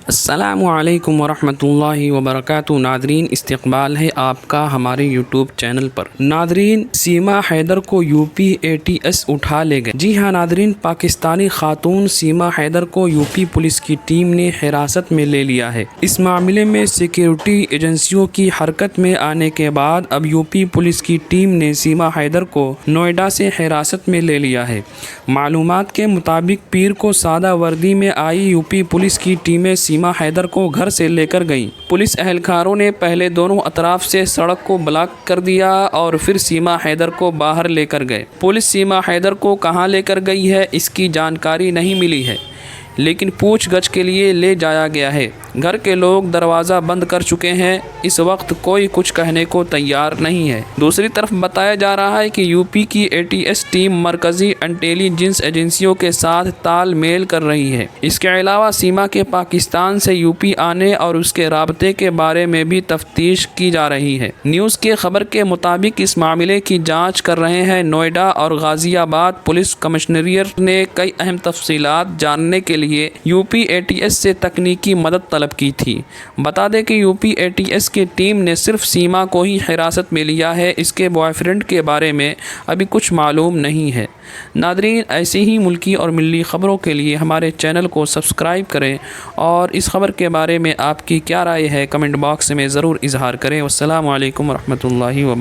السلام علیکم ورحمۃ اللہ وبرکاتہ۔ ناظرین، استقبال ہے آپ کا ہمارے یوٹیوب چینل پر۔ ناظرین، سیما حیدر کو یو پی ATS اٹھا لے گئے۔ جی ہاں ناظرین، پاکستانی خاتون سیما حیدر کو یو پی پولیس کی ٹیم نے حراست میں لے لیا ہے۔ اس معاملے میں سیکیورٹی ایجنسیوں کی حرکت میں آنے کے بعد اب یو پی پولیس کی ٹیم نے سیما حیدر کو نوئیڈا سے حراست میں لے لیا ہے۔ معلومات کے مطابق پیر کو سادہ وردی میں آئی یو پی پولیس کی ٹیمیں سیما حیدر کو گھر سے لے کر گئیں۔ پولیس اہلکاروں نے پہلے دونوں اطراف سے سڑک کو بلاک کر دیا اور پھر سیما حیدر کو باہر لے کر گئے۔ پولیس سیما حیدر کو کہاں لے کر گئی ہے اس کی جانکاری نہیں ملی ہے، لیکن پوچھ گچھ کے لیے لے جایا گیا ہے۔ گھر کے لوگ دروازہ بند کر چکے ہیں، اس وقت کوئی کچھ کہنے کو تیار نہیں ہے۔ دوسری طرف بتایا جا رہا ہے کہ یو پی کی ATS ٹیم مرکزی انٹیلی جنس ایجنسیوں کے ساتھ تال میل کر رہی ہے۔ اس کے علاوہ سیما کے پاکستان سے یو پی آنے اور اس کے رابطے کے بارے میں بھی تفتیش کی جا رہی ہے۔ نیوز کے خبر کے مطابق اس معاملے کی جانچ کر رہے ہیں نوئیڈا اور غازی آباد پولیس کمشنریٹ نے کئی اہم تفصیلات جاننے کے لیے یو پی ATS سے تکنیکی مدد طلب کی تھی۔ بتا دیں کہ یو پی ATS کی ٹیم نے صرف سیما کو ہی حراست میں لیا ہے، اس کے بوائے فرینڈ کے بارے میں ابھی کچھ معلوم نہیں ہے۔ ناظرین، ایسی ہی ملکی اور ملی خبروں کے لیے ہمارے چینل کو سبسکرائب کریں اور اس خبر کے بارے میں آپ کی کیا رائے ہے کمنٹ باکس میں ضرور اظہار کریں۔ والسلام علیکم ورحمۃ اللہ وبرکاتہ۔